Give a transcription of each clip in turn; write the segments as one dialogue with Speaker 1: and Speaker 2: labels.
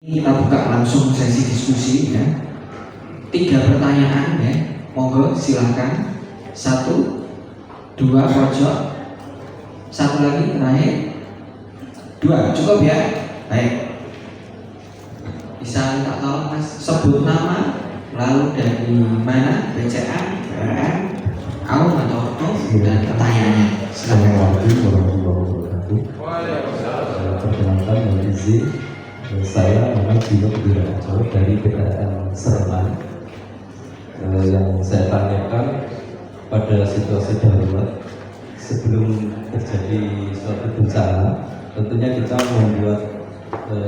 Speaker 1: Kita buka langsung sesi diskusi ya. 3 pertanyaan ya. Monggo silakan. 1, 2 pojok. 1 lagi terakhir. 2 cukup ya. Baik. Bisa minta tolong Mas sebut nama, lalu dari mana, BCA, BRN, Aum atau Orto, dan pertanyaannya.
Speaker 2: Assalamualaikum warahmatullahi wabarakatuh. Perkenalkan nama izin, saya Muhammad Bino Birajo dari PTN Sereman. Yang saya tanyakan pada situasi darurat sebelum terjadi suatu bencana, tentunya kita membuat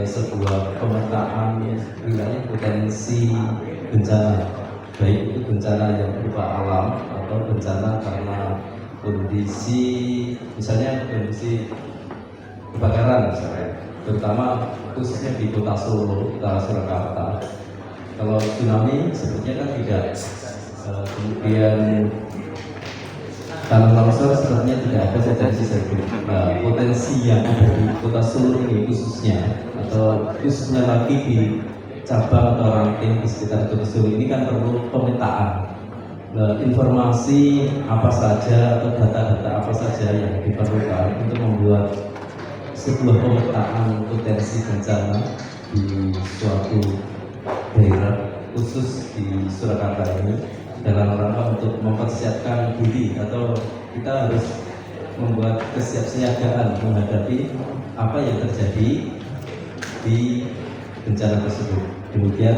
Speaker 2: sebuah pemetaan wilayah potensi bencana, baik itu bencana yang berupa alam atau bencana karena kondisi, misalnya kondisi kebakaran misalnya, terutama khususnya di kota Solo, kota Surakarta. Kalau tsunami sebetulnya kan tidak, kemudian tanah longsor sebenarnya tidak ada potensi potensi yang ada di kota Solo ini khususnya, atau khususnya lagi di cabang atau ranting di sekitar kota Solo ini kan perlu pemetaan. Informasi apa saja atau data-data apa saja yang diperlukan untuk membuat sebuah pemetaan potensi bencana di suatu daerah khusus di Surakarta ini, dalam rangka untuk mempersiapkan diri atau kita harus membuat kesiapsiagaan menghadapi apa yang terjadi di bencana tersebut. Kemudian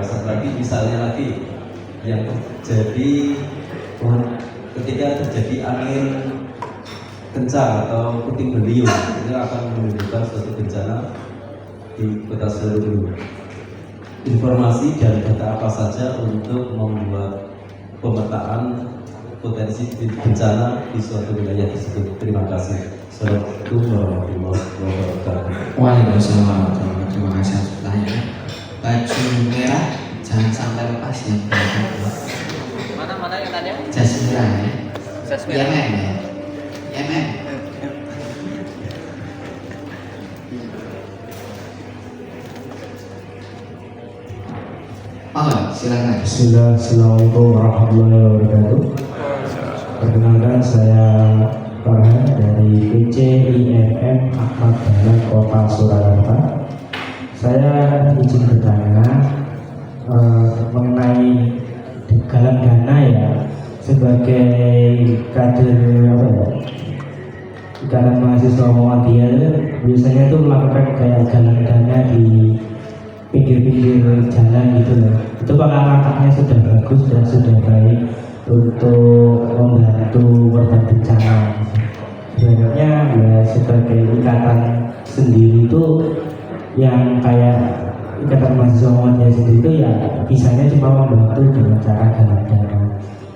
Speaker 2: satu lagi, misalnya lagi yang terjadi ketika terjadi angin kencang atau puting beliung, ini akan menimbulkan suatu bencana di kota Solo. Informasi dan data apa saja untuk membuat pemetaan potensi bencana di suatu wilayah tersebut. Terima kasih. Assalamualaikum warahmatullahi wabarakatuh.
Speaker 1: Waalaikumsalam warahmatullahi wabarakatuh. Terima kasih atas pertanyaannya. Baju merah jangan sampai lepas ya.
Speaker 3: Mana yang tadi?
Speaker 1: Jas merah ya.
Speaker 3: Jas merah.
Speaker 1: Ya men. Ya men. Oh, silakan.
Speaker 4: Bismillah, Assalamualaikum warahmatullahi wabarakatuh. Perkenalkan, saya Farhan dari PCIMM Ahmad Dahlan Kota Surakarta. Saya izin bertanya mengenai galang dana ya, sebagai kader apa ya, Ikatan Mahasiswa Muhammadiyah biasanya tuh melakukan kayak galang dana di pinggir-pinggir jalan gitu loh. Itu langkah-langkahnya sudah bagus dan sudah baik untuk membantu korban bencana. Sebenarnya ya sebagai ikatan sendiri itu yang kayak Ikatan Mahasiswa Muhammadiyah sendiri itu ya bisanya cuma membantu dengan cara galang dana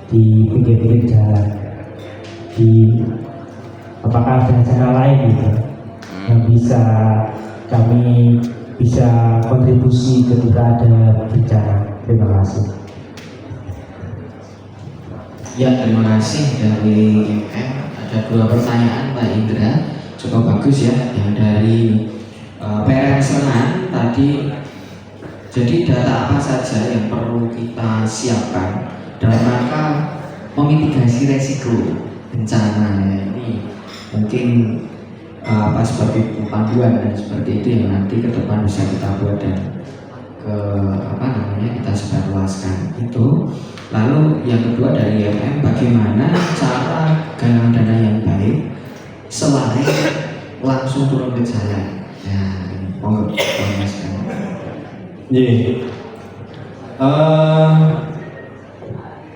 Speaker 4: di pinggir-pinggir jalan. Apakah ada cara lain gitu yang bisa kami bisa kontribusi ketika ada bencana? Terima kasih.
Speaker 1: Ya, terima kasih dari MM. Ada 2 pertanyaan Pak Indra, cukup bagus ya. Yang dari PRN Sereman tadi, jadi data apa saja yang perlu kita siapkan dalam rangka memitigasi resiko bencana ini, mungkin apa seperti panduan dan seperti itu yang nanti ke depan bisa kita buat dan kita sebarluaskan itu. Lalu yang kedua dari MM, bagaimana cara galang dana yang baik selain langsung turun ke jalan. Ya, monggo Mas.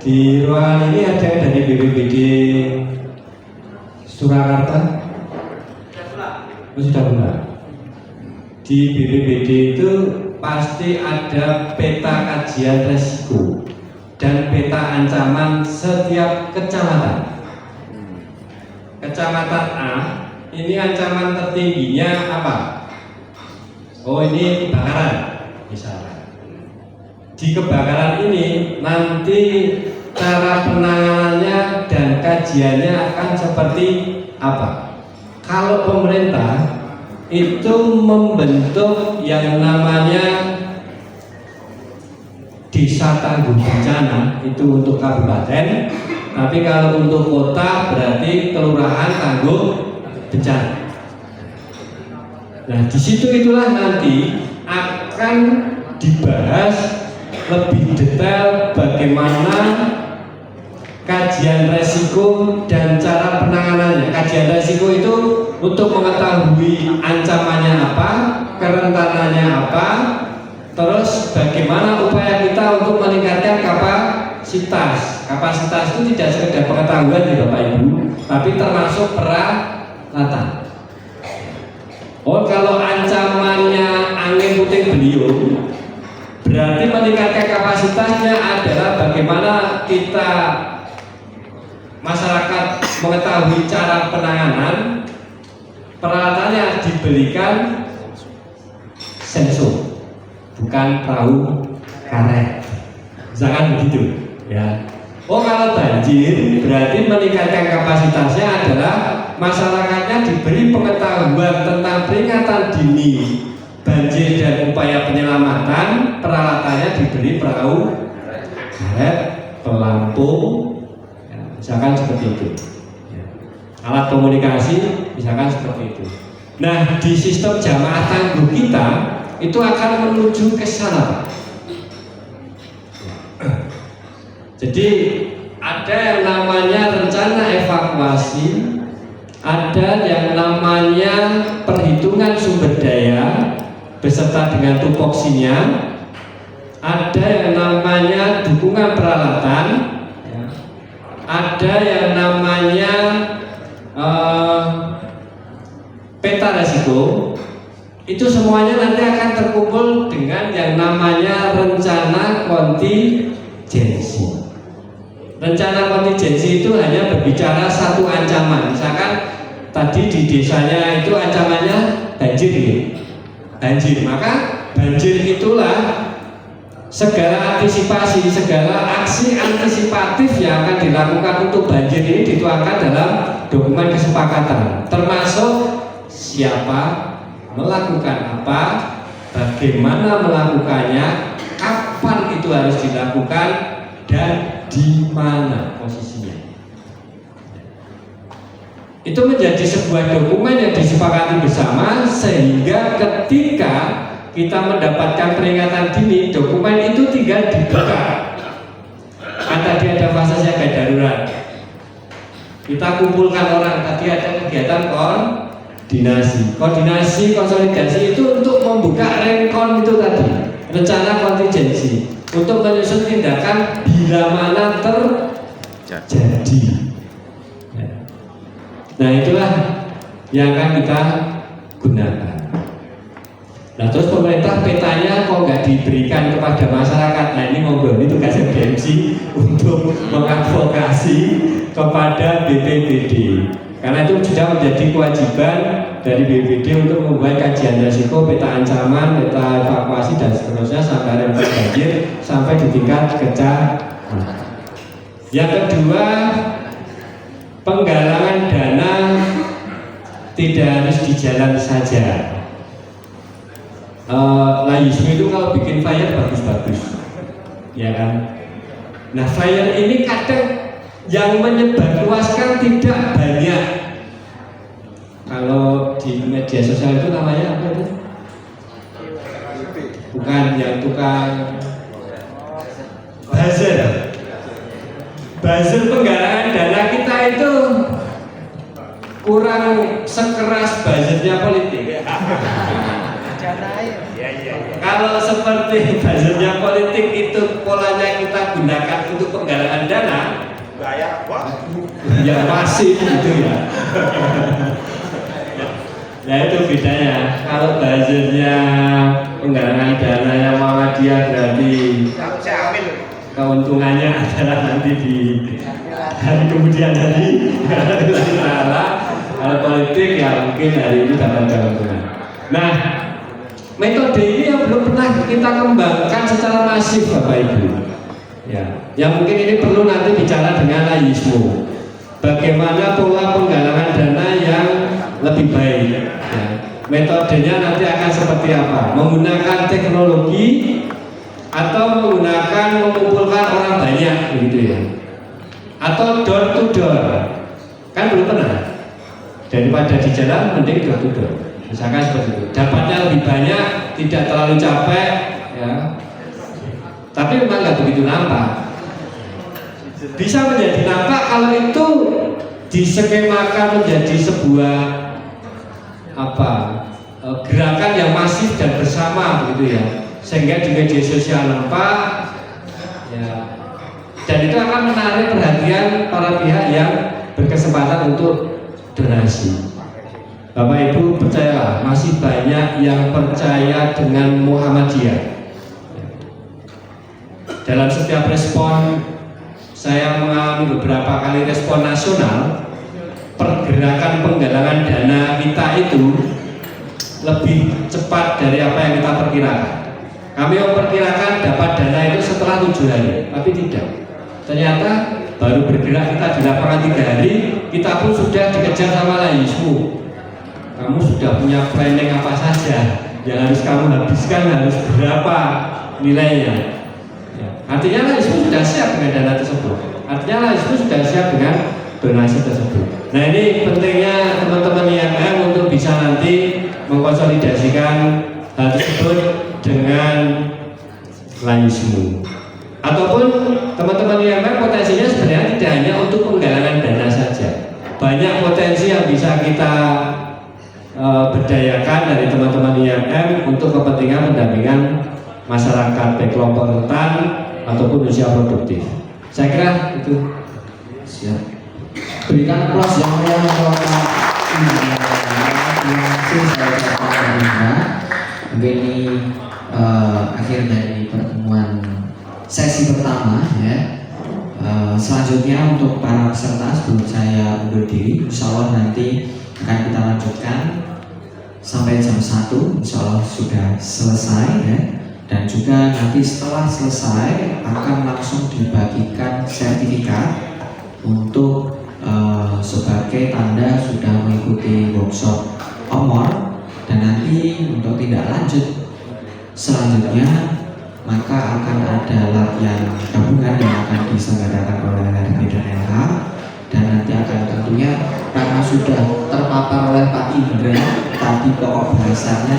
Speaker 4: Di ruangan ini ada dari BPBD Surakarta. Sudah benar. Di BPBD itu pasti ada peta kajian resiko dan peta ancaman setiap kecamatan. Kecamatan A ini ancaman tertingginya apa? Oh, ini kebakaran misalnya. Di kebakaran ini nanti cara penanganannya dan kajiannya akan seperti apa? Kalau pemerintah
Speaker 5: itu membentuk yang namanya desa tangguh bencana, itu untuk kabupaten. Tapi kalau untuk kota berarti kelurahan tangguh bencana. Nah, di situ itulah nanti akan dibahas lebih detail bagaimana kajian resiko dan cara penanganannya. Kajian resiko itu untuk mengetahui ancamannya apa, kerentanannya apa, terus bagaimana upaya kita untuk meningkatkan kapasitas. Kapasitas itu tidak sekedar pengetahuan ya Bapak Ibu, tapi termasuk peralatan. Oh, kalau ancamannya angin puting beliung, berarti meningkatkan kapasitasnya adalah bagaimana kita masyarakat mengetahui cara penanganan. Peralatannya diberikan sensor, bukan perahu karet, misalkan begitu ya. Oh, kalau banjir berarti meningkatkan kapasitasnya adalah masyarakatnya diberi pengetahuan tentang peringatan dini banjir dan upaya penyelamatan. Peralatannya diberi perahu karet, pelampung, ya, misalkan seperti itu. Alat komunikasi misalkan seperti itu. Nah, di sistem jamaah tangguh kita itu akan menuju ke sana, Pak. Jadi ada yang namanya rencana evakuasi, ada yang namanya perhitungan sumber daya beserta dengan tupoksinya, ada yang namanya dukungan peralatan, ada yang namanya peta resiko. Itu semuanya nanti akan terkumpul dengan yang namanya rencana kontingensi. Rencana kontingensi itu hanya berbicara satu ancaman. Misalkan tadi di desanya itu ancamannya banjir gitu. Banjir, maka banjir itulah segala antisipasi, segala aksi antisipatif yang akan dilakukan untuk banjir ini dituangkan dalam dokumen kesepakatan, termasuk siapa melakukan apa, bagaimana melakukannya, kapan itu harus dilakukan, dan di mana posisinya. Itu menjadi sebuah dokumen yang disepakati bersama, sehingga ketika kita mendapatkan peringatan dini, dokumen itu tinggal dibuka. Kan tadi ada fase siaga darurat, kita kumpulkan orang, tadi ada kegiatan koordinasi konsolidasi itu untuk membuka rencon itu tadi, rencana kontingensi, untuk menyusun tindakan bila mana terjadi. Nah, itulah yang akan kita gunakan. Nah, terus pemerintah petanya kok nggak diberikan kepada masyarakat? Nah, ini monggo, ini tugas BMC untuk mengadvokasi kepada BPBD, karena itu sudah menjadi kewajiban dari BPBD untuk membuat kajian risiko, peta ancaman, peta evakuasi dan seterusnya sampai rentan banjir sampai di tingkat kecamatan. Yang kedua, penggalangan dana tidak harus di jalan saja. Layisme itu kalau bikin flyer bagus-bagus, ya kan? Nah, flyer ini kadang yang menyebarluaskan tidak banyak. Kalau di media sosial itu namanya apa itu? Bukan, yang tukang buzzer. Buzzer penggalangan dana kita itu kurang sekeras buzzernya politik. Kalau seperti buzzernya politik itu polanya kita gunakan untuk penggalangan dana, ya masih gitu ya. Ya itu bedanya. Kalau buzzernya penggalangan dana yang Muhammadiyah berarti keuntungannya adalah nanti di hari kemudian hari. Kalau politik ya mungkin hari ini dapat keuntungan. Nah, metode ini yang belum pernah kita kembangkan secara masif, Bapak Ibu. Ya, yang mungkin ini perlu nanti bicara dengan Layismo. Bagaimana pola penggalangan dana yang lebih baik. Ya. metodenya nanti akan seperti apa? Menggunakan teknologi atau menggunakan mengumpulkan orang banyak begitu ya? Atau door to door? Kan belum pernah. Daripada di jalan mending door to door. Misalkan seperti itu. Dapatnya lebih banyak, tidak terlalu capek ya. Tapi memang nggak begitu nampak. Bisa menjadi nampak kalau itu diskemakan menjadi sebuah gerakan yang masif dan bersama begitu ya, sehingga di media sosial nampak ya, dan itu akan menarik perhatian para pihak yang berkesempatan untuk donasi. Bapak Ibu percayalah, masih banyak yang percaya dengan Muhammadiyah. Dalam setiap respon, saya mengalami beberapa kali respon nasional, pergerakan penggalangan dana kita itu lebih cepat dari apa yang kita perkirakan. Kami memperkirakan dapat dana itu setelah 7 hari, tapi tidak. Ternyata baru bergerak kita di lapangan 3 hari, kita pun sudah dikejar sama Laismu. Kamu sudah punya planning apa saja yang harus kamu habiskan, harus berapa nilainya. Artinya Laismu sudah siap dengan dana tersebut. Artinya Laismu sudah siap dengan donasi tersebut. Nah, ini pentingnya teman-teman IMM untuk bisa nanti mengkonsolidasikan hal tersebut dengan Laismu. Ataupun teman-teman IMM potensinya sebenarnya tidak hanya untuk penggalangan dana saja. Banyak potensi yang bisa kita berdayakan dari teman-teman IMM untuk kepentingan pendampingan masyarakat baik kelompok rentan ataupun usia produktif. Saya kira itu.
Speaker 1: Siap. Berikan aplaus yang meriah untuk Pak Indra. Terima kasih saya Indra. Mungkin ini akhir dari pertemuan sesi pertama ya. Selanjutnya untuk para peserta sebelum saya undur diri, insya Allah nanti akan kita lanjutkan sampai jam 1, insya Allah sudah selesai ya. Dan juga nanti setelah selesai akan langsung dibagikan sertifikat untuk sebagai tanda sudah mengikuti workshop Omor. Dan nanti untuk tindak lanjut selanjutnya maka akan ada latihan gabungan yang akan diselenggarakan oleh RP dan LH. Dan nanti akan tentunya karena sudah terpapar oleh Pak Indra tadi pokok bahasanya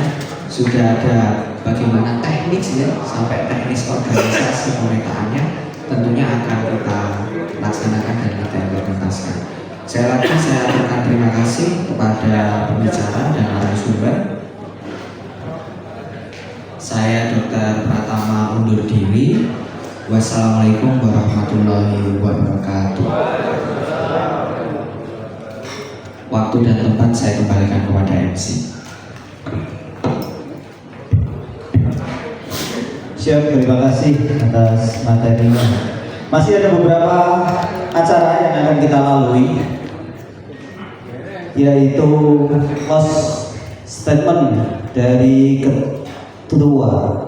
Speaker 1: sudah ada bagaimana teknis ya sampai teknis organisasi pemetaannya tentunya akan kita laksanakan dan kita implementasikan. Sekali lagi saya aturkan terima kasih kepada pembicara dan narasumber. Saya Dr. Pratama undur diri. Wassalamualaikum warahmatullahi wabarakatuh. Waktu dan tempat saya kembalikan kepada MC.
Speaker 6: Siap, terima kasih atas materinya. Masih ada beberapa acara yang akan kita lalui, yaitu close statement dari Ketua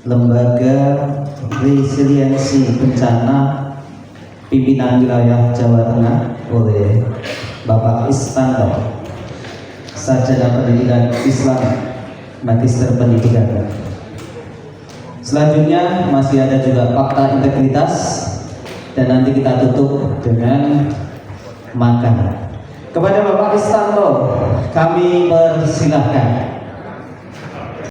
Speaker 6: Lembaga Resiliensi Bencana Pimpinan Wilayah Jawa Tengah oleh Bapak Istanto, Sarjana Pendidikan Islam, Magister Pendidikan. Selanjutnya masih ada juga fakta integritas dan nanti kita tutup dengan makan. Kepada Bapak Istanto kami persilahkan.